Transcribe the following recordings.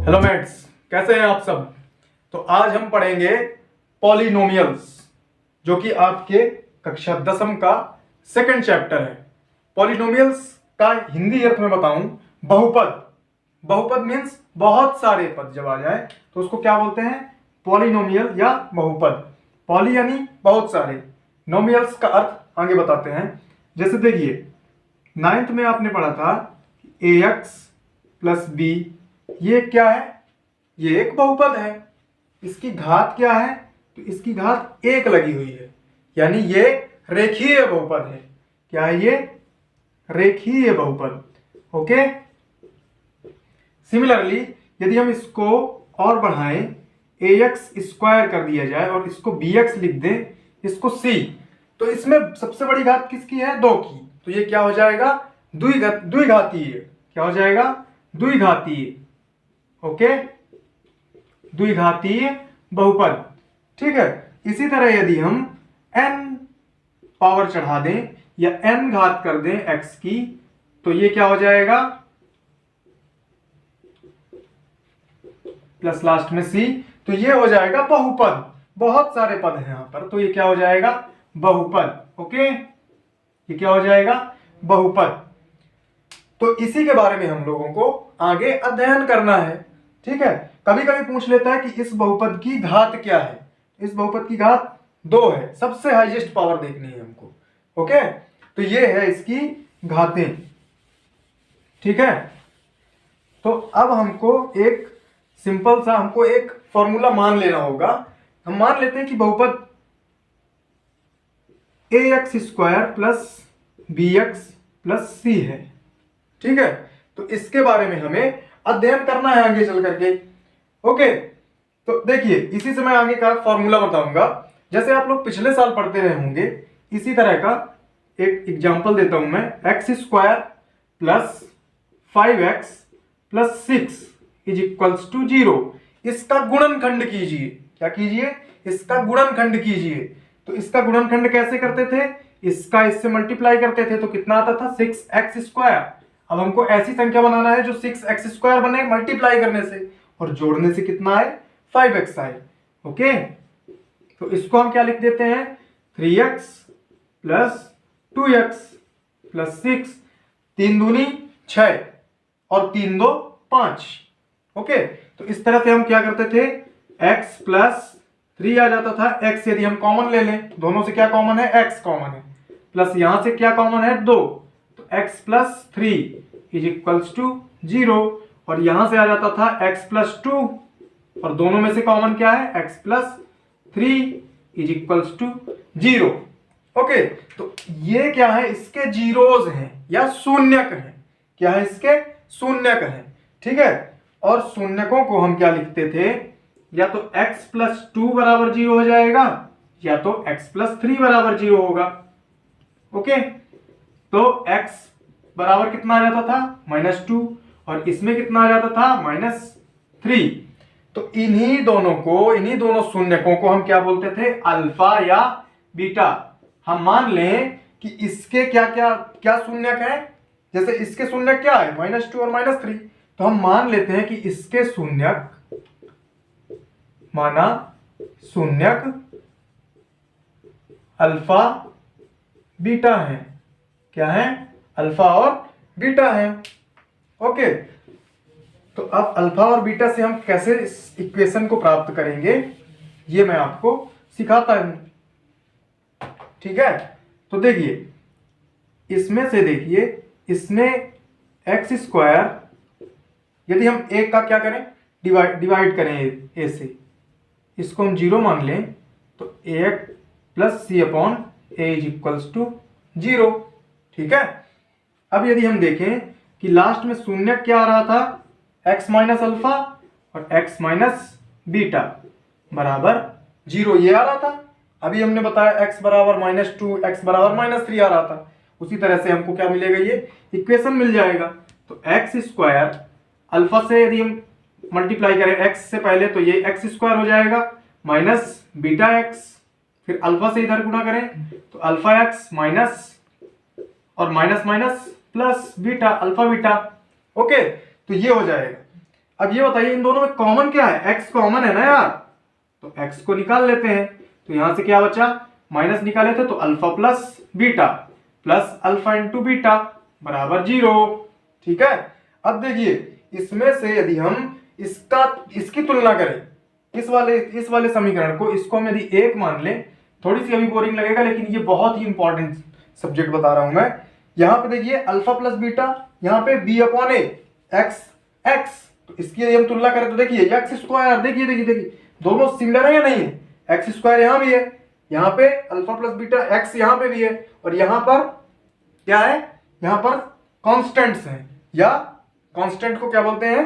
Hello mats, कैसे हैं आप सब। तो आज हम पढ़ेंगे पॉलिनोमियल्स, जो कि आपके कक्षा 10वीं का सेकंड चैप्टर है। पॉलिनोमियल्स का हिंदी अर्थ में बताऊं, बहुपद। बहुपद मीन्स बहुत सारे पद जब आ जाए तो उसको क्या बोलते हैं, पॉलिनोमियल या बहुपद। पॉली यानी बहुत सारे, नोमियल्स का अर्थ आगे बताते हैं। जैसे देखिए, 9th में आपने पढ़ा था ax प्लस बी, ये क्या है, ये एक बहुपद है। इसकी घात क्या है, तो इसकी घात 1 लगी हुई है, यानी ये रेखीय बहुपद है। क्या है ये, रेखीय बहुपद। ओके। सिमिलरली यदि हम इसको और बढ़ाएं, ax स्क्वायर कर दिया जाए और इसको bx लिख दें, इसको c, तो इसमें सबसे बड़ी घात किसकी है, 2 की। तो ये क्या हो जाएगा, द्विघातीय। क्या हो जाएगा, द्विघातीय। ओके, द्विघातीय बहुपद। ठीक है। इसी तरह यदि हम n पावर चढ़ा दें या n घात कर दें x की, तो ये क्या हो जाएगा, प्लस लास्ट में c, तो ये हो जाएगा बहुपद। बहुत सारे पद हैं यहां पर, तो ये क्या हो जाएगा, बहुपद। ओके, ये क्या हो जाएगा, बहुपद। तो इसी के बारे में हम लोगों को आगे अध्ययन करना है। ठीक है। कभी कभी पूछ लेता है कि इस बहुपद की घात क्या है। इस बहुपद की घात 2 है, सबसे हाईएस्ट पावर देखनी है हमको। ओके, तो ये है इसकी घातें। ठीक है। तो अब हमको एक सिंपल सा हमको एक फॉर्मूला मान लेना होगा। हम मान लेते हैं कि बहुपद ax square plus bx plus c है। ठीक है। तो इसके बारे में हमें अध्ययन करना है आगे चल करके। ओके, तो देखिए, इसी से मैं आगे का फॉर्मूला बताऊंगा। जैसे आप लोग पिछले साल पढ़ते रहे होंगे, इसी तरह का एक एग्जांपल देता हूं मैं। X square plus 5x plus 6 is equals to 0। इसका गुणनखंड कीजिए। क्या कीजिए, इसका गुणनखंड कीजिए। तो इसका गुणनखंड कैसे करते थे, इसका इससे मल्टीप्लाई करते थे, तो कितना आता था, 6x स्क्वायर। अब हमको ऐसी संख्या बनाना है जो 6x स्क्वायर बने मल्टीप्लाई करने से, और जोड़ने से कितना आए, 5x आए। ओके, तो इसको हम क्या लिख देते हैं, 3x प्लस 2x प्लस 6, 3 दूनी 6 और 3 दो 5। ओके, तो इस तरह से हम क्या करते थे, x प्लस 3 आ जाता था। x यदि हम कॉमन ले लें, दोनों से क्या कॉमन है, x कॉमन है, प्लस यहां से क्या कॉमन है, 2, तो x plus 3 is equals to 0। और यहां से आ जाता था x प्लस 2, और दोनों में से कॉमन क्या है, x plus 3 is equals to 0। Okay, तो ये क्या है, इसके जीरोज हैं या शून्यक हैं। क्या है, इसके शून्यक हैं। ठीक है। और शून्यकों को हम क्या लिखते थे, या तो x प्लस 2 बराबर 0 हो जाएगा, या तो x प्लस 3 बराबर 0 होगा। ओके, तो x बराबर कितना आ जाता था, -2, और इसमें कितना आ जाता था, -3। तो इन्हीं दोनों शून्यकों को हम क्या बोलते थे, अल्फा या बीटा। हम मान लें कि इसके क्या क्या क्या शून्यक है। जैसे इसके शून्यक क्या है, -2 और -3, तो हम मान लेते हैं कि इसके शून्यक, माना शून्यक अल्फा बीटा है। क्या है, अल्फा और बीटा है। ओके, तो अब अल्फा और बीटा से हम कैसे इस इक्वेशन को प्राप्त करेंगे, ये मैं आपको सिखाता हूं। ठीक है। तो देखिए, इसमें से देखिए, इसमें एक्स स्क्वायर, यदि हम एक का क्या करें, डिवाइड करें ए से, इसको हम 0 मान लें, तो a plus c upon a is equals to 0। ठीक है। अब यदि हम देखें कि लास्ट में शून्य क्या आ रहा था, x माइनस अल्फा और x माइनस बीटा बराबर 0, ये आ रहा था। अभी हमने बताया x बराबर -2, x बराबर -3 आ रहा था। उसी तरह से हमको क्या मिलेगा, ये इक्वेशन मिल जाएगा। तो x स्क्वायर, अल्फा से यदि हम मल्टीप्लाई करें x से पहले, तो ये x स्क्वायर हो जाएगा माइनस बीटा x, फिर अल्फा से इधर गुणा करें तो अल्फा x माइनस और minus minus plus beta, alpha beta. Okay, तो ये हो जाएगा। अब ये बताइए इन दोनों में कॉमन क्या है, x कॉमन है ना यार, तो x को निकाल लेते हैं। तो यहां से क्या बचा, माइनस निकाले थे तो alpha plus beta plus alpha into beta बराबर 0। ठीक है, अब देखिए इसमें से यदि हम इसकी तुलना करें, इस वाले समीकरण को, इसको हम यदि 1 मान लें, थोड़ी सी अभी बोरिंग लगेगा लेकिन ये बहुत ही इंपॉर्टेंट सब्जेक्ट बता रहा हूं मैं। यहां पे देखिए अल्फा प्लस बीटा, यहां पे b अपॉन ए x, तो इसकी यदि हम तुलना करें तो देखिए एक्स स्क्वायर, देखिए दोनों सिमिलर है या नहीं है, एक्स स्क्वायर यहां भी है, यहां पे अल्फा प्लस बीटा एक्स यहां पे भी है, और यहां पर क्या है, यहां पर कांस्टेंट्स हैं, या कांस्टेंट को क्या बोलते हैं,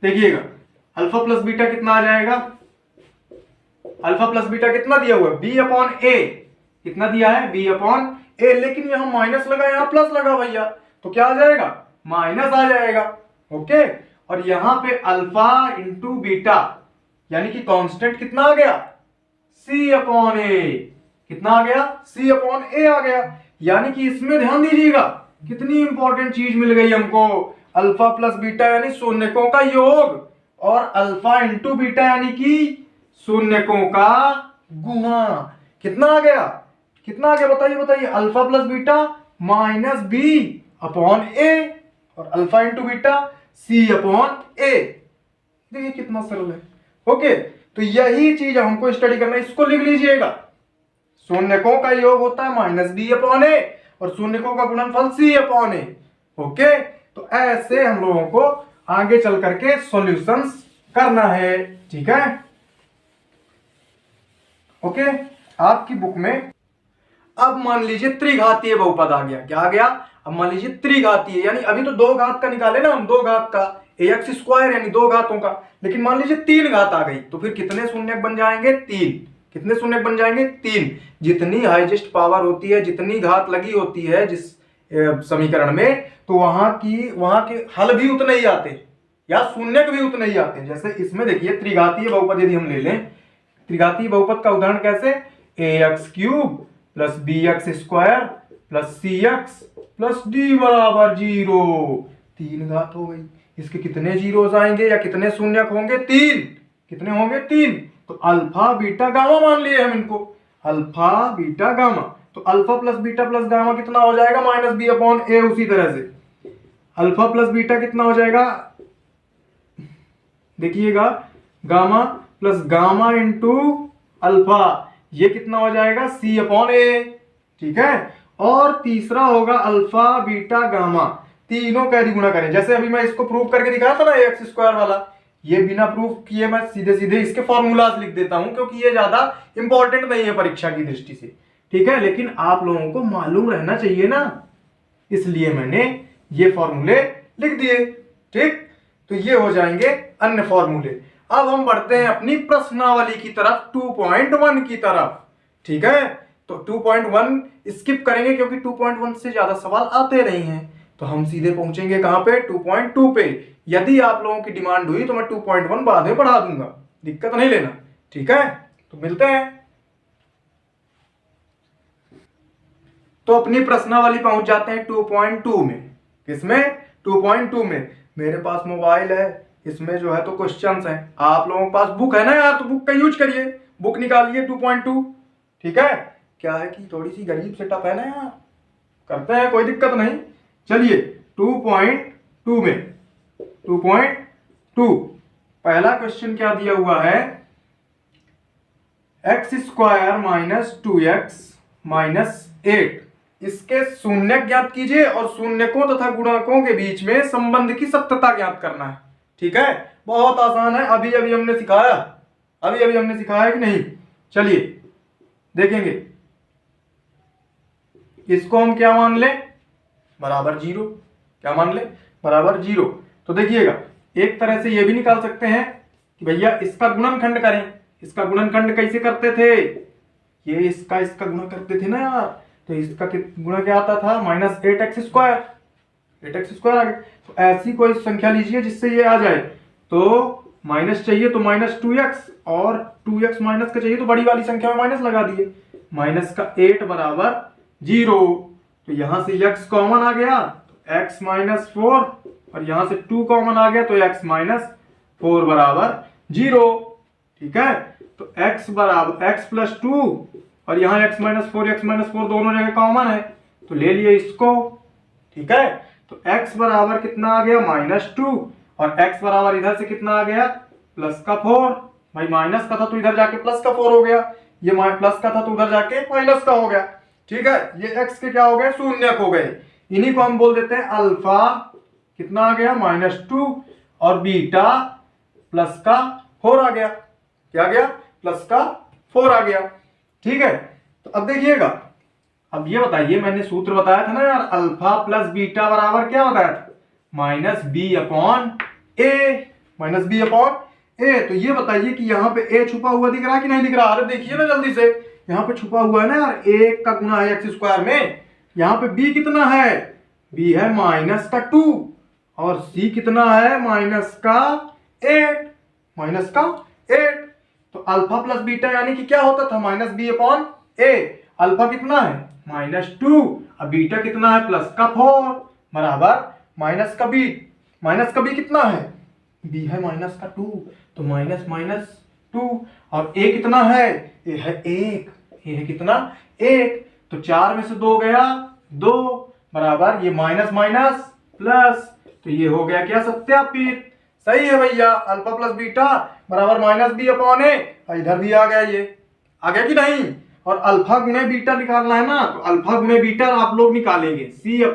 देखिएगा अल्फा प्लस बीटा कितना आ जाएगा, अल्फा प्लस बीटा कितना दिया हुआ है, बी अपॉन ए, कितना दिया है, बी अपॉन ए, लेकिन यहां माइनस लगा यहां प्लस लगा भैया, तो क्या आ जाएगा, माइनस आ जाएगा। ओके, और यहां पे अल्फा इंटू बीटा यानी कि कांस्टेंट कितना आ गया, सी अपॉन ए, कितना आ गया, सी अपॉन ए आ गया। यानी कि इसमें ध्यान दीजिएगा कितनी इंपॉर्टेंट चीज मिल गई हमको, अल्फा प्लस बीटा यानी शून्यकों का योग, और अल्फा इंटू बीटा यानी कि शून्यकों का गुणा। कितना आ गया, कितना आ गया, बताइए, alpha plus beta minus b upon a, और alpha into beta c upon a. देखिए कितना सरल है। ओके, तो यही चीज हमको स्टडी करना है, इसको लिख लीजिएगा, शून्यकों का योग होता है माइनस बी अपॉन ए, और शून्यकों का गुणनफल सी अपॉन ए। ओके, तो ऐसे हम लोगों को आगे चल करके सॉल्यूशंस करना है। ठीक है, ओके, आपकी बुक में अब मान लीजिए त्रिघातीय बहुपद आ गया, क्या आ गया, अब मान लीजिए त्रिघातीय, यानी अभी तो 2 घात का निकाले ना हम, 2 घात का ax स्क्वायर यानी 2 घातों का, लेकिन मान लीजिए 3 घात आ गई, तो फिर कितने शून्यक बन जाएंगे, 3। कितने शून्यक बन जाएंगे, 3। जितनी हाईएस्ट पावर होती है, जितनी घात लगी होती है जिस समीकरण में, तो वहां के हल भी उतने ही आते या शून्यक भी उतने ही आते हैं। जैसे इसमें देखिए त्रिघातीय बहुपद यदि हम ले लें, त्रिघातीय बहुपद का उदाहरण कैसे, ax cube plus bx square plus cx plus d बराबर 0। 3 घात हो गई, इसके कितने जीरोस आएंगे या कितने शून्यक होंगे, 3। कितने होंगे, 3। तो अल्फा बीटा गामा मान लिए हम इनको, अल्फा बीटा गामा, तो alpha plus beta plus gamma कितना हो जाएगा, माइनस बी अपॉन ए। उसी तरह से अल्फा प्लस बीटा कितना हो जाएगा, देखिएगा gamma plus gamma into alpha, ये कितना हो जाएगा, सी अपॉन ए। ठीक है, और तीसरा होगा अल्फा बीटा गामा, तीनों का यदि गुणा करें, जैसे अभी मैं इसको प्रूव करके दिखाया था ना एक्स स्क्वायर वाला, ये बिना प्रूफ किए मैं सीधे सीधे इसके फॉर्मूलाज लिख देता हूं, क्योंकि ये ज्यादा इंपॉर्टेंट नहीं है परीक्षा की दृष्टि से। ठीक है, लेकिन आप लोगों को मालूम रहना चाहिए ना, इसलिए मैंने ये फॉर्मूले लिख दिए। ठीक, तो ये हो जाएंगे अन्य फॉर्मूले। अब हम बढ़ते हैं अपनी प्रश्नावली की तरफ, 2.1 की तरफ। ठीक है, तो 2.1 स्किप करेंगे क्योंकि 2.1 से ज्यादा सवाल आते नहीं हैं, तो हम सीधे पहुंचेंगे कहां पे, 2.2 पे। यदि आप लोगों की डिमांड हुई तो मैं 2.1 बाद में बढ़ा दूंगा, दिक्कत नहीं लेना। ठीक है, तो मिलते हैं। तो अपनी प्रश्नावली पहुंच जाते हैं 2.2 में। किसमें, 2.2 में। मेरे पास मोबाइल है, इसमें जो है तो क्वेश्चंस हैं, आप लोगों के पास बुक है ना यार, तो बुक का यूज करिए, बुक निकालिए 2.2। ठीक है, क्या है कि थोड़ी सी गरीब सेटअप है ना यार, करते हैं, कोई दिक्कत नहीं। चलिए 2.2 में 2.2 पहला क्वेश्चन क्या दिया हुआ है, x square minus 2x minus 8, इसके शून्यक ज्ञात कीजिए और शून्यकों तथा गुणकों के बीच में संबंध की सत्यता ज्ञात करना है। ठीक है, बहुत आसान है, अभी अभी हमने सिखाया कि नहीं। चलिए देखेंगे, इसको हम क्या मान लें, बराबर 0। क्या मान लें, बराबर 0। तो देखिएगा एक तरह से ये भी निकाल सकते हैं कि भैया इसका गुणनखंड करें। इसका गुणनखंड कैसे करते थे, ये इसका गुणा करते थे ना यार, तो इसका गुणा क्या आता था, minus 8x square, 8x square आ गया। तो ऐसी कोई संख्या लीजिए जिससे ये आ जाए, तो माइनस चाहिए तो माइनस 2x, और 2x माइनस का चाहिए तो बड़ी वाली संख्या में माइनस लगा दिए, माइनस का 8 बराबर 0। तो यहां से x कॉमन आ गया, तो x माइनस 4 और यहां से 2 कॉमन आ गया तो x माइनस 4 बराबर 0। ठीक है, तो x बराबर x प्लस 2 और यहाँ x माइनस 4 दोनों जगह कॉमन है तो ले लिए इसको। ठीक है, तो x बराबर कितना आ गया -2 और x बराबर इधर से कितना आ गया +4। भाई माइनस का था तो इधर जाके +4 हो गया, ये प्लस का था तो उधर जाके माइनस का हो गया। ठीक है, ये x के क्या हो गए, शून्यक हो गए। इन्हीं को हम बोल देते हैं अल्फा कितना आ गया -2 और बीटा +4 आ गया। क्या आ गया, +4 आ गया। ठीक है, तो अब देखिएगा, अब ये बताइए, मैंने सूत्र बताया था ना यार, अल्फा प्लस बीटा बराबर क्या बताया था, -b/a। तो ये बताइए कि यहाँ पे a छुपा हुआ दिख रहा है कि नहीं दिख रहा। अरे देखिए ना जल्दी से, यहाँ पे छुपा हुआ है ना यार, a का गुना है x² में। यहाँ पे b कितना है, b है -2 और c कितना है -8। तो अल्फा प्लस बीटा यानी कि क्या होता था, -b/a। अल्फा कितना है -2 और बीटा कितना है +4 बराबर माइनस का b कितना है, b है -2 तो -2 और a कितना है, a है 1, a है कितना 1। तो 4 में से 2 गया 2 बराबर ये माइनस प्लस, तो ये हो गया क्या, सत्यापित। सही है भैया, अल्फा प्लस बीटा बराबर -b/a। इधर भी आ गया, ये आ गया कि नहीं। और अल्फा गुणे बीटा निकालना है ना, तो अल्फा गुणे बीटा आप लोग निकालेंगे c/a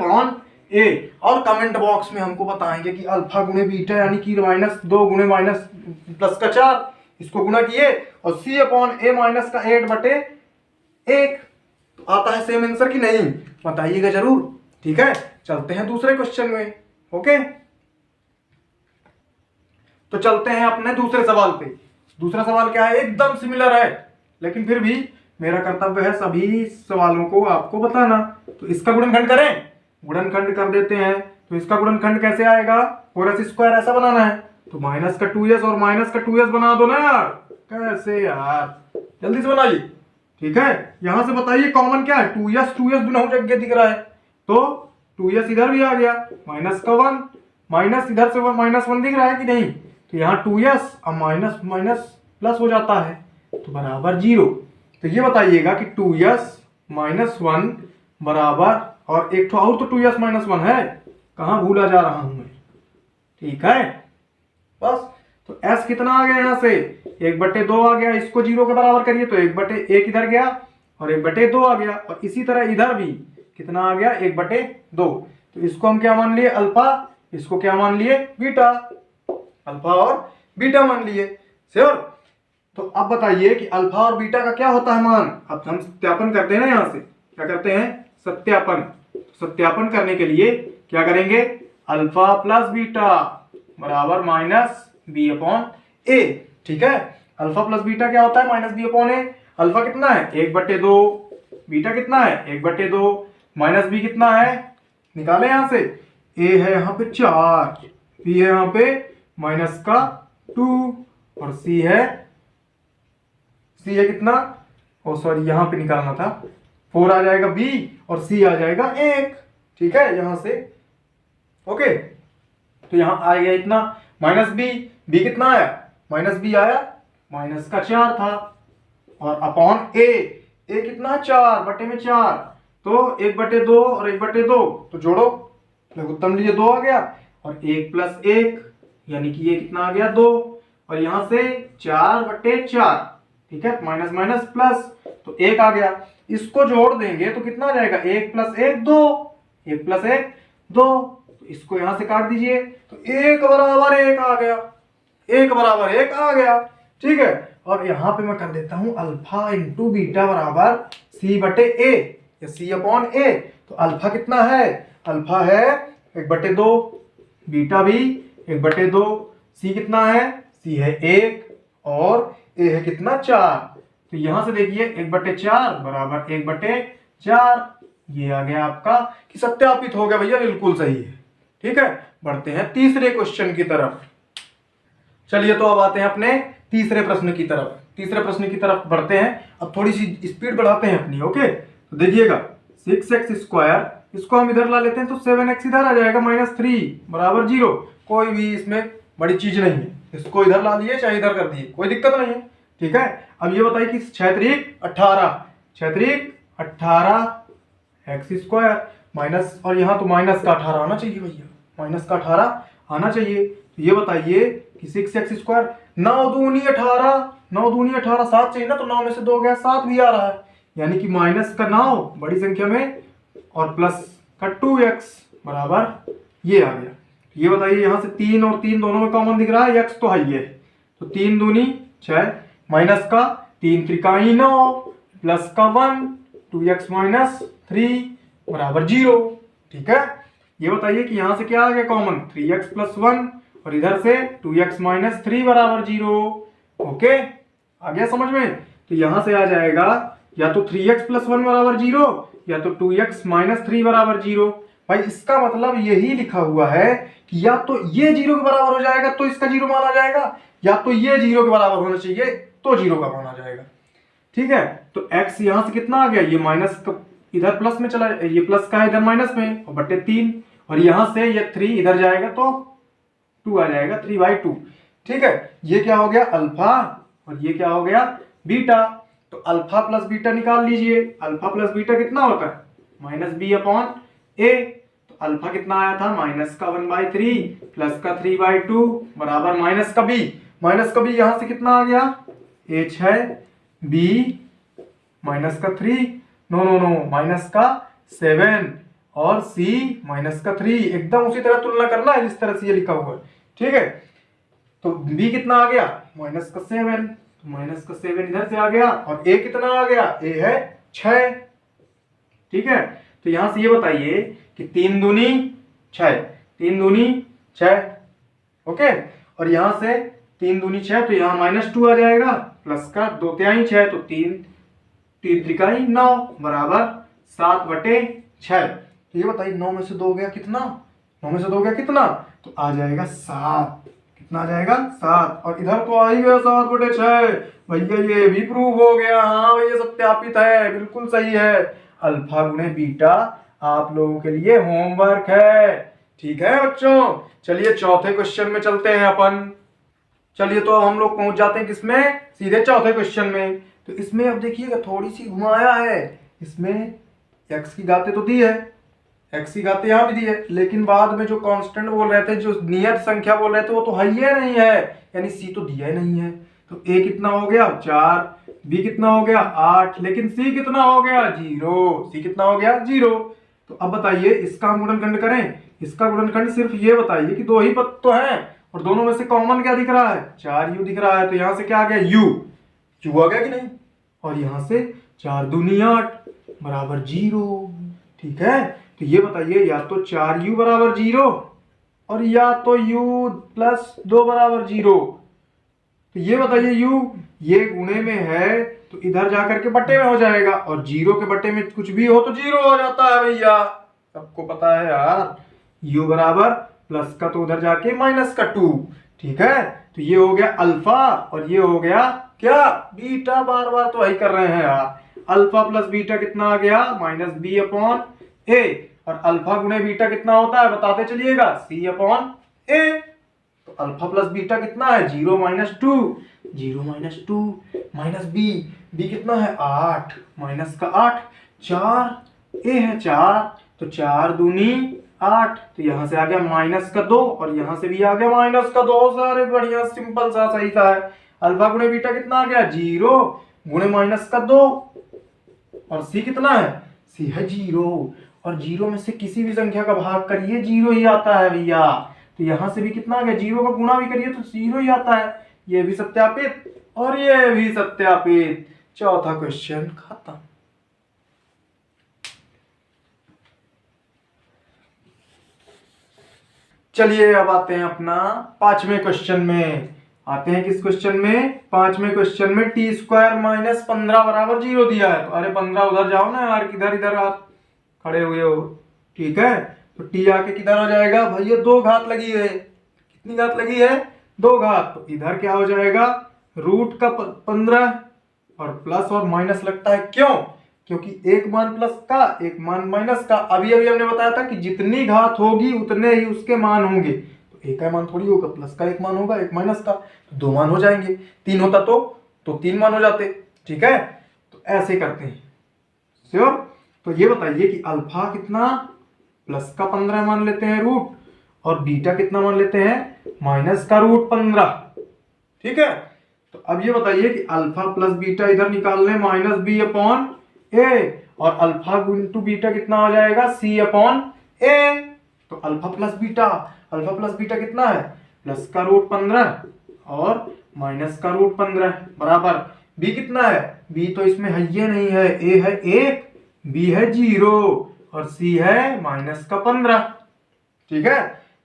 और कमेंट बॉक्स में हमको बताएंगे कि अल्फा गुणे बीटा यानी कि -2 गुणे +4 इसको गुणा किए और c/a माइनस का 8/1 तो आता है सेम आंसर कि नहीं, बताइएगा जरूर। ठीक है, चलते हैं दूसरे क्वेश्चन में। ओके, तो चलते हैं अपने दूसरे सवाल पे। दूसरा सवाल क्या है, एकदम सिमिलर है, लेकिन फिर भी मेरा कर्तव्य है सभी सवालों को आपको बताना। तो इसका गुणनखंड करें, गुणनखंड कर देते हैं। तो इसका गुणनखंड कैसे आएगा, 4s² ऐसा बनाना है तो -2s और -2s बना दो ना यार। कैसे यार, जल्दी से बनाइए। ठीक है, यहां से बताइए कॉमन क्या है, 2s दोनों जगह दिख रहा है तो 2s इधर भी आ गया, -1 माइनस इधर से -1 दिख रहा है कि नहीं, तो यहाँ 2s अब माइनस प्लस हो जाता है तो बराबर 0। तो ये बताइएगा कि 2s -1 बराबर, और एक और तो 2s -1 है, कहाँ भूला जा रहा हूं मैं। ठीक है, बस। तो s कितना आ गया, यहाँ से 1/2 आ गया, इसको 0 के बराबर करिए तो 1/1 इधर गया और 1/2 आ गया, और इसी तरह इधर भी कितना आ गया, 1/2। तो इसको हम क्या मान लिए, अल्फा, इसको क्या मान लिए, बीटा। अल्फा और बीटा मान लिए, श्योर। तो अब बताइए कि अल्फा और बीटा का क्या होता है मान। अब हम सत्यापन करते हैं ना, यहां से क्या करते हैं, सत्यापन। सत्यापन करने के लिए क्या करेंगे, अल्फा प्लस बीटा बराबर -b/a। ठीक है, अल्फा प्लस बीटा क्या होता है, -b/a। अल्फा कितना है, 1/2, बीटा कितना है, 1/2, -b कितना है, निकाले यहां से। a है यहाँ पे 4, b है यहाँ पे -2 और c है कितना, ओ सॉरी यहाँ पे निकालना था, 4 आ जाएगा b और c आ जाएगा 1। ठीक है, यहां से ओके। तो यहां आ गया इतना -b कितना आया, -b आया, -4 था और अपॉन a कितना, 4/4 तो 1/2 और 1/2 तो जोड़ो, लघुत्तम लिए 2 आ गया और 1 + 1 यानी कि ये कितना आ गया 2 और यहां से 4/4। ठीक है, माइनस प्लस तो 1 आ गया, इसको जोड़ देंगे तो कितना आ जाएगा, 1 + 1 2, 1 + 1 2। तो इसको यहां से काट दीजिए तो 1 बराबर 1 आ गया, 1 बराबर 1 आ गया। ठीक है, और यहां पे मैं कर देता हूं अल्फा × बीटा बराबर c/a या c/a। तो अल्फा कितना है, अल्फा है 1/2, बीटा भी 1/2, c कितना है, c है 1 और a है कितना 4। तो यहां से देखिए 1/4 बराबर 1/4, ये आ गया आपका कि सत्यापित हो गया भैया, बिल्कुल सही है। ठीक है, बढ़ते हैं तीसरे क्वेश्चन की तरफ। चलिए, तो अब आते हैं अपने तीसरे प्रश्न की तरफ। तीसरे प्रश्न की तरफ बढ़ते हैं, अब थोड़ी सी स्पीड बढ़ाते हैं अपनी। ओके, तो देखिएगा 6x² इसको हम इधर ला लेते हैं तो 7x इधर आ जाएगा -3 बराबर 0। कोई भी इसमें बड़ी चीज नहीं है, इसको इधर ला दिए चाहे इधर कर दिए, कोई दिक्कत नहीं है। ठीक है, अब ये बताइए कि 6×3 = 18 x² माइनस, और यहाँ तो माइनस का 18 आना चाहिए भैया, माइनस का 18 आना चाहिए। तो ये बताइए कि 6x², 9×2 = 18, 9×2 = 18, 7 चाहिए ना, तो 9 में से 2 गया, 7 भी आ रहा है, यानी कि -9 बड़ी संख्या में और प्लस का 2x बराबर ये आ गया। ये बताइए यहाँ से 3 और 3 दोनों में कॉमन दिख रहा है, x तो है ही है, तो 3 दूनी 6 माइनस का 3 त्रिकाई 9 प्लस का 1 2x - 3 बराबर 0। ठीक है, ये बताइए कि यहाँ से क्या आ गया कॉमन, 3x + 1 और इधर से 2x - 3 बराबर 0। ओके, आ गया समझ में? तो यहाँ से आ जाएगा या तो 3x + 1 बराबर 0 या तो 2x - 3 बराबर 0। भाई इसका मतलब यही लिखा हुआ है कि या तो ये 0 के बराबर हो जाएगा तो इसका 0 माना जाएगा, या तो ये 0 के बराबर होना चाहिए तो 0 का माना जाएगा। ठीक है, तो x यहाँ से कितना आ गया, ये माइनस का इधर प्लस में चला, ये प्लस का है इधर माइनस में, और बटे 3, और यहाँ से ये 3 इधर जाएगा तो 2 आ जाएगा, 3/2। ठीक है, ये क्या हो गया अल्फा और ये क्या हो गया बीटा। तो अल्फा प्लस बीटा निकाल लीजिए, अल्फा प्लस बीटा कितना होता है -b/a। तो अल्फा कितना आया था -1/3 प्लस का 3/2 बराबर -b यहाँ से कितना आ गया h है b -3 नो -7 और c -3, एकदम उसी तरह तुलना करना है जिस तरह से ये लिखा हुआ है। ठीक है, तो b कितना आ गया -7, तो -7 इधर से आ गया, और a कितना आ गया, a है 6। ठीक है, तो यहां से ये बताइए कि 3 दूनी 6, ओके, और यहां से 3 दूनी 6, तो यहाँ -2 आ जाएगा, प्लस का 2 तिहाई 6, तो 3 त्रिकाई 9 बराबर 7/6। तो ये बताइए 9 में से 2 गया कितना, 9 में से 2 गया कितना, तो आ जाएगा 7। कितना आ जाएगा 7, और इधर तो आ ही गया 7/6 भैया, ये भी प्रूव हो गया। हाँ भैया सत्यापित है, बिल्कुल सही है। अल्फा गुणे बीटा आप लोगों के लिए होमवर्क है। ठीक है बच्चों, चलिए चौथे क्वेश्चन में चलते हैं अपन। चलिए तो अब हम लोग पहुंच जाते हैं किसमें, सीधे चौथे क्वेश्चन में। तो इसमें अब देखिएगा थोड़ी सी घुमाया है, इसमें x की घातें तो दी है, x की घातें यहाँ भी दी है, लेकिन बाद में जो कांस्टेंट बोल रहे थे, जो नियत संख्या बोल रहे थे, वो तो है ही नहीं है, यानी c तो दिया ही नहीं है। तो a कितना हो गया 4, b कितना हो गया 8, लेकिन c कितना हो गया 0, c कितना हो गया 0। तो अब बताइए इसका हम गुणनखंड करें, इसका गुणनखंड सिर्फ ये बताइए कि 2 ही पद तो हैं, और दोनों में से कॉमन क्या दिख रहा है 4u दिख रहा है, तो यहाँ से क्या आ गया u आ गया कि नहीं, और यहाँ से 4 दूनी 8 बराबर 0। ठीक है, तो ये बताइए या तो 4u बराबर 0 और या तो u + 2 बराबर 0। तो ये बताइए u ये गुणे में है तो इधर जाकर के बटे में हो जाएगा, और 0 के बटे में कुछ भी हो तो 0 हो जाता है भैया, सबको पता है यार। u बराबर प्लस का तो उधर जाके -2। ठीक है, तो ये हो गया अल्फा और ये हो गया क्या बीटा, बार बार तो वही कर रहे हैं यार। अल्फा प्लस बीटा कितना आ गया -b/a, और अल्फा गुणे बीटा कितना होता है बताते चलिएगा c/a। तो अल्फा प्लस बीटा कितना है 0 - 2 b कितना है 8 माइनस का 8, 4 a है 4, तो 4 दूनी 8, तो यहां से आ गया -2 और यहां से भी आ गया -2। सारे बढ़िया सिंपल सा सही सा है। अल्फा गुणे बीटा कितना आ गया 0 गुणे -2, और c कितना है c है 0, और 0 में से किसी भी संख्या का भाग करिए 0 ही आता है भैया। तो यहां से भी कितना आ गया 0 का गुणा भी करिए तो 0 ही आता है। ये भी सत्यापित और ये भी सत्यापित। चौथा क्वेश्चन खत्म। चलिए अब आते हैं अपना पांचवें क्वेश्चन में। आते हैं किस क्वेश्चन में, पांचवें क्वेश्चन में t² - 15 बराबर 0 दिया है। तो अरे 15 उधर जाओ ना यार, किधर इधर आप खड़े हुए हो। ठीक है, तो t आके किधर हो जाएगा भैया 2 घात लगी है। कितनी घात लगी है 2 घात, तो इधर क्या हो जाएगा √15 और प्लस और माइनस लगता है, क्यों क्योंकि एक मान प्लस का एक मान माइनस का। अभी अभी हमने बताया था कि जितनी घात होगी उतने ही उसके मान होंगे। तो एक का मान थोड़ी होगा, प्लस का एक मान होगा, एक माइनस का, तो दो मान हो जाएंगे। तीन होता तो तीन मान हो जाते। ठीक है, तो ऐसे करते हैं। श्योर। तो ये बताइए कि अल्फा कितना, प्लस का 15 मान लेते हैं रूट, और बीटा कितना मान लेते हैं, माइनस का रूट 15। ठीक है, तो अब ये बताइए कि अल्फा प्लस बीटा इधर निकाल लें, माइनस बी अपॉन ए, और अल्फा इंटू बीटा कितना हो जाएगा, सी अपॉन ए। तो अल्फा प्लस बीटा कितना है, प्लस का रूट 15 और माइनस का रूट 15 बराबर बी कितना है, बी तो इसमें है ये नहीं है, ए है 1, बी है 0 और सी है माइनस का 15। ठीक है,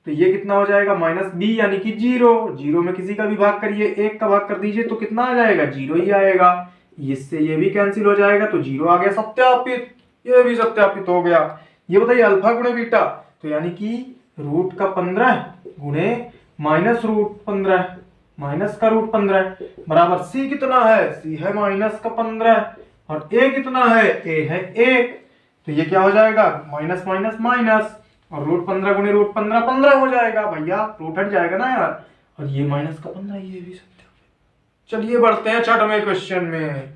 तो ये कितना हो जाएगा, माइनस बी यानी कि 0 में किसी का भी भाग करिए, 1 का भाग कर दीजिए तो कितना आ जाएगा, 0 ही आएगा। इससे ये भी कैंसिल हो जाएगा तो 0 आ गया सत्यापित, ये भी सत्यापित हो गया। ये बताइए अल्फा गुणे बीटा, तो यानी कि रूट का 15 गुणे माइनस रूट 15 माइनस का रूट 15 बराबर सी कितना है, सी है माइनस का 15 और ए कितना है, ए है 1। तो ये क्या हो जाएगा, माइनस माइनस माइनस, और रूट 15 गुणे रूट 15 15 हो जाएगा भैया, रूट हट जाएगा ना यार, और ये माइनस का 15, ये भी सत्यापित। चलिए बढ़ते हैं छठवें क्वेश्चन में।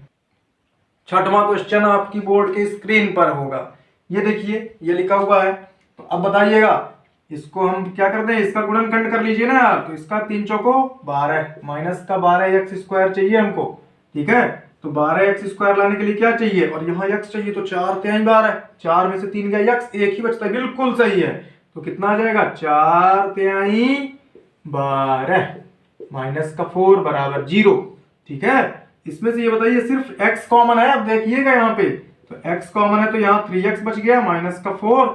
छठवां क्वेश्चन आपकी बोर्ड के स्क्रीन पर होगा, ये देखिए ये लिखा हुआ है। तो अब बताइएगा इसको हम क्या करते हैं, इसका गुणनखंड कर लीजिए ना यार। तो इसका 3 चौको 12, माइनस का 12x² चाहिए हमको। ठीक है, तो 12x² लाने के लिए क्या चाहिए, और यहाँ x चाहिए, तो 4 तिहाई 12, 4 में से 3 गया x, एक ही बचता है, बिल्कुल सही है। तो कितना आ जाएगा, 4 तिहाई 12 माइनस का 4 बराबर 0। ठीक है, इसमें से ये बताइए सिर्फ x कॉमन है, अब देखिएगा यहाँ पे, तो x कॉमन है तो यहाँ 3x बच गया माइनस का 4।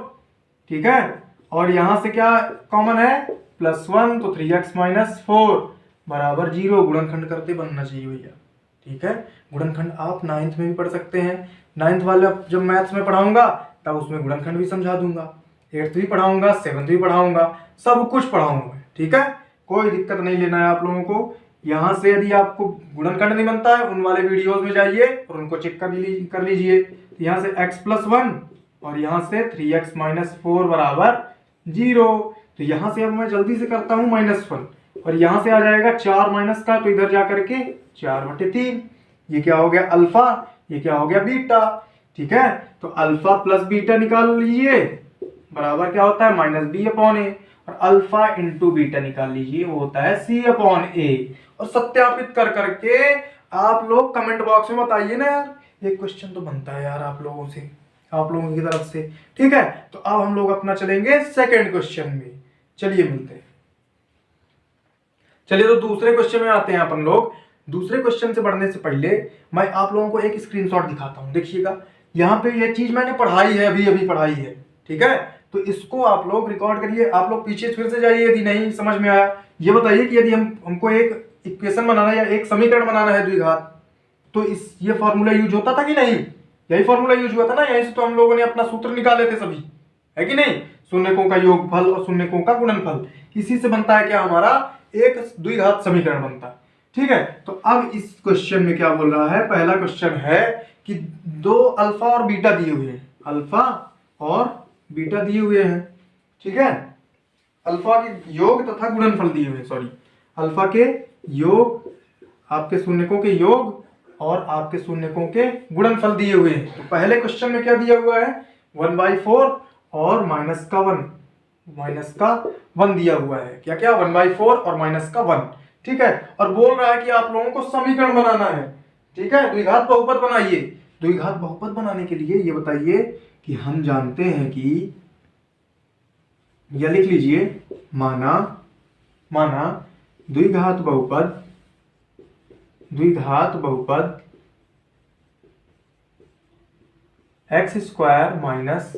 ठीक है, और यहां से क्या कॉमन है, +1, तो 3x माइनस 4 बराबर 0। गुणनखंड करते बनना चाहिए भैया। ठीक है, गुणनखंड आप 9th में भी पढ़ सकते हैं, 9th वाले जब मैथ्स में पढ़ाऊंगा तब उसमें गुणनखंड भी समझा दूंगा, 8th भी पढ़ाऊंगा, 7th भी पढ़ाऊंगा, सब कुछ पढ़ाऊंगा। ठीक है, कोई दिक्कत नहीं लेना है आप लोगों को। यहाँ से यदि आपको गुणनखंड नहीं बनता है, उन वाले वीडियोस में जाइए और उनको चेक कर लीजिए। तो यहाँ से x+1 और यहाँ से 3x माइनस 4 बराबर 0। तो यहाँ से अब मैं जल्दी से करता हूँ -1, और यहाँ से आ जाएगा 4 माइनस का, तो इधर जाकर के 4/3। ये क्या हो गया अल्फा, ये क्या हो गया बीटा। ठीक है, तो अल्फा प्लस बीटा निकाल लीजिए, बराबर क्या होता है, -b अपॉन ए, और अल्फा इंटू बीटा निकाल लीजिए, वो होता है c अपॉन ए। और सत्यापित कर करके आप लोग कमेंट बॉक्स में बताइए ना यार, ये क्वेश्चन तो बनता है यार आप लोगों से, आप लोगों की तरफ से। ठीक है, तो अब हम लोग अपना चलेंगे सेकंड क्वेश्चन में। चलिए मिलते हैं। चलिए तो दूसरे क्वेश्चन में आते हैं अपन लोग। दूसरे क्वेश्चन से बढ़ने से पहले मैं आप लोगों को एक स्क्रीनशॉट दिखाता हूं, देखिएगा यहाँ पे ये चीज मैंने पढ़ाई है, अभी अभी पढ़ाई है। ठीक है, तो इसको आप लोग रिकॉर्ड करिए। आप लोग पीछे फिर से जाइए यदि नहीं समझ में आया। ये बताइए कि यदि हमको एक इक्वेशन बनाना या एक समीकरण बनाना है द्विघात, तो ये फॉर्मूला यूज होता था कि नहीं, यही फॉर्मूला यूज हुआ था ना, यहीं से तो हम लोगों ने अपना सूत्र निकाले थे सभी, है कि नहीं, शून्यकों का योगफल और शून्यकों का गुणनफल, इसी से बनता है क्या हमारा एक द्विघात समीकरण बनता है। ठीक है, तो अब इस क्वेश्चन में क्या बोल रहा है, पहला क्वेश्चन है कि दो अल्फा और बीटा दिए हुए हैं, अल्फा और बीटा दिए हुए हैं। ठीक है, अल्फा के योग तथा गुणनफल दिए हुए हैं, सॉरी, अल्फा के योग, आपके शून्यकों के योग और आपके शून्यकों के गुणनफल दिए हुए हैं। तो पहले क्वेश्चन में क्या दिया हुआ है, 1/4 और माइनस का 1 दिया हुआ है। क्या क्या, 1/4 और -1। ठीक है, और बोल रहा है कि आप लोगों को समीकरण बनाना है। ठीक है, द्विघात बहुपद बनाइए। द्विघात बहुपद बनाने के लिए ये बताइए कि हम जानते हैं कि, या लिख लीजिए, माना द्विघात बहुपद x² minus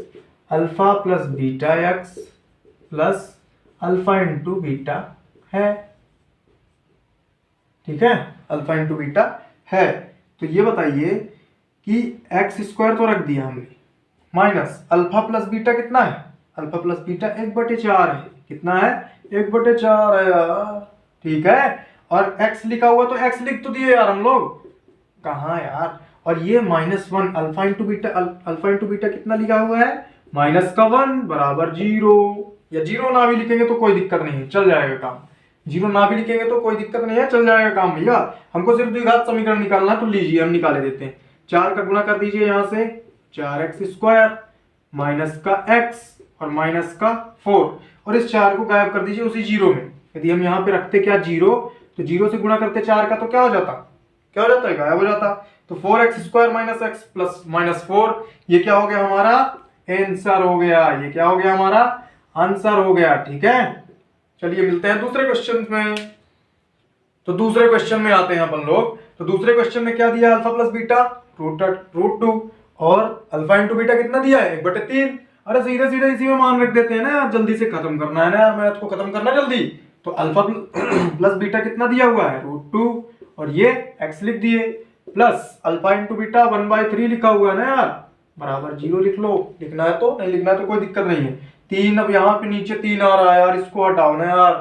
alpha plus beta x plus alpha into beta है। ठीक है, अल्फा इंटू बीटा है। तो ये बताइए कि x² तो रख दिया हमने, माइनस अल्फा प्लस बीटा कितना है, अल्फा प्लस बीटा 1/4 है। कितना है, 1/4 है यार। ठीक है, और x लिखा हुआ तो x लिख तो दिए यार हम लोग, कहाँ यार, और ये -1 alpha into beta, alpha into beta कितना लिखा हुआ है -1 बराबर 0, या 0 ना भी लिखेंगे तो कोई दिक्कत नहीं है, चल जाएगा काम। 0 ना भी लिखेंगे तो कोई दिक्कत नहीं है, चल जाएगा काम भैया। हमको सिर्फ द्विघात समीकरण निकालना है, तो लीजिए हम निकाले देते हैं। 4 का गुणा कर दीजिए यहाँ से, 4x² माइनस का x और माइनस का 4, और इस 4 को गायब कर दीजिए उसी 0 में। यदि हम यहाँ पे रखते क्या 0, तो 0 से गुणा करते 4 का, तो क्या हो जाता, क्या हो जाता है, गायब हो जाता। तो 4x² माइनस x प्लस -4, ये क्या हो गया हमारा आंसर हो गया, ये क्या हो गया हमारा आंसर हो गया। ठीक है, चलिए मिलते हैं दूसरे क्वेश्चन में। तो दूसरे क्वेश्चन में आते हैं अपन लोग। तो दूसरे क्वेश्चन में क्या दिया, अल्फा प्लस बीटा √2, और अल्फा इंटू बीटा कितना दिया है 1/3। अरे सीधे सीधे इसी में मान रख देते हैं ना यार, जल्दी से खत्म करना है ना यार, मैथ को खत्म करना जल्दी। तो अल्फा प्लस बीटा कितना दिया हुआ है √2, और ये x लिख दिए, प्लस अल्फा इंटू बीटा 1/3 लिखा हुआ है ना यार, बराबर 0 लिख लो। लिखना है तो, नहीं लिखना है तो कोई दिक्कत नहीं है। 3, अब यहाँ पे नीचे 3 आ रहा है यार, इसको हटाओ ना यार,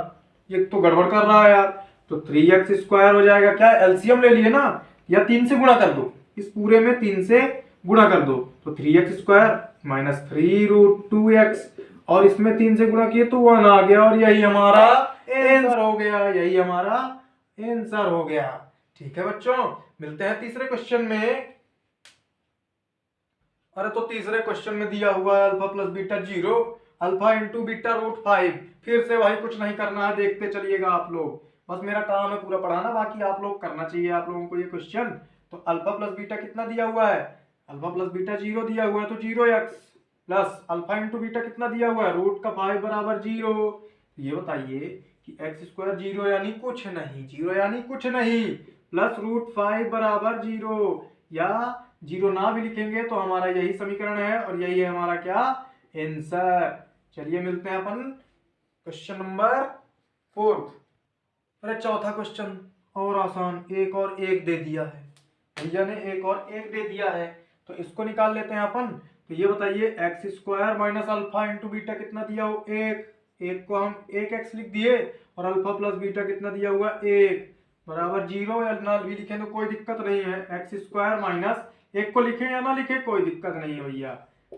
ये तो गड़बड़ कर रहा है यार। तो 3x² हो जाएगा, क्या एलसीएम ले लिए ना, या 3 से गुणा कर दो, इस पूरे में 3 से गुणा कर दो, तो 3x² माइनस 3√2x, और इसमें 3 से गुणा किए तो 1 आ गया, और यही हमारा आंसर हो गया, यही हमारा आंसर हो गया। ठीक है बच्चों, मिलते हैं तीसरे क्वेश्चन में। अरे तो तीसरे क्वेश्चन में दिया हुआ है alpha plus beta 0, alpha into beta √5। फिर से भाई कुछ नहीं करना है, देखते चलिएगा आप लोग, बस मेरा काम है पूरा पढ़ाना, बाकी आप लोग करना चाहिए आप लोगों को ये क्वेश्चन। तो अल्फा प्लस बीटा कितना दिया हुआ है, अल्फा प्लस बीटा 0 दिया हुआ है, तो 0x plus alpha into beta कितना दिया हुआ है √5 बराबर 0। ये बताइए कि x² 0 यानी कुछ नहीं, 0 यानी कुछ नहीं, प्लस √5 बराबर 0, या 0 ना भी लिखेंगे तो हमारा यही समीकरण है, और यही है हमारा क्या आंसर। चलिए मिलते हैं अपन क्वेश्चन नंबर 4। अरे चौथा क्वेश्चन और आसान, एक और एक दे दिया है भैया ने, एक और एक दे दिया है, तो इसको निकाल लेते हैं अपन। तो ये बताइए x² minus alpha into beta कितना दिया हो 1, एक को हम 1x लिख दिए, और अल्फा प्लस बीटा कितना दिया हुआ 1 बराबर 0, या ना भी लिखें तो कोई दिक्कत नहीं है। x² माइनस, एक को लिखें या ना लिखें कोई दिक्कत नहीं है भैया।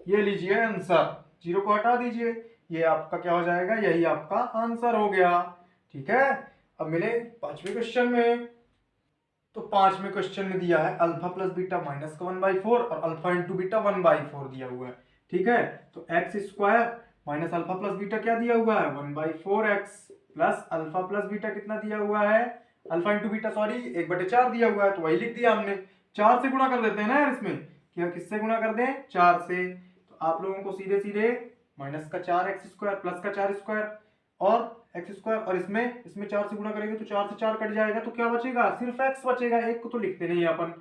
ये लीजिए आंसर, 0 को हटा दीजिए, ये आपका क्या हो जाएगा, यही आपका आंसर हो गया। ठीक है, अब मिले पांचवें क्वेश्चन में। तो पांचवें क्वेश्चन में दिया है अल्फा प्लस बीटा माइनस का 1/4, और अल्फा इंटू बीटा 1/4 दिया हुआ है। ठीक है, तो x² minus alpha plus beta क्या दिया हुआ है 1/4x, plus alpha plus beta कितना दिया हुआ है, अल्फा इंटू बीटा सॉरी 1/4 दिया हुआ है, तो वही लिख दिया हमने। 4 से गुणा कर देते हैं ना यार, इसमें क्या किससे गुणा कर दें 4 से, तो आप लोगों को सीधे सीधे माइनस का 4x² प्लस का 4² और x², और इसमें 4 से गुणा करेंगे तो 4 से 4 कट जाएगा, तो क्या बचेगा सिर्फ x बचेगा, एक को तो लिखते नहीं अपन,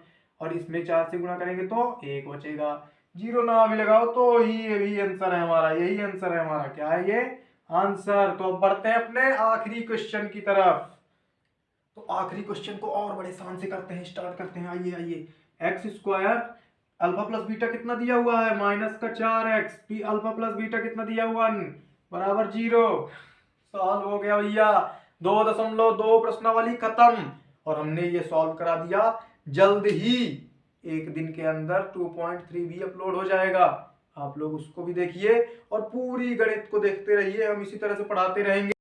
और इसमें 4 से गुणा करेंगे तो 1 बचेगा। 0 ना भी लगाओ तो यही आंसर है हमारा, यही आंसर है हमारा, क्या है ये आंसर। तो अब बढ़ते हैं अपने आखिरी क्वेश्चन की तरफ। तो आखिरी क्वेश्चन को और बड़े शान से करते हैं, स्टार्ट करते हैं। आइए आइए, x² अल्फा प्लस बीटा कितना दिया हुआ है माइनस का 4x, अल्फा प्लस बीटा कितना दिया हुआ 1 बराबर 0। सॉल्व हो गया भैया, 2.2 प्रश्नावली खत्म, और हमने ये सॉल्व करा दिया। जल्द ही एक दिन के अंदर 2.3 भी अपलोड हो जाएगा, आप लोग उसको भी देखिए और पूरी गणित को देखते रहिए, हम इसी तरह से पढ़ाते रहेंगे।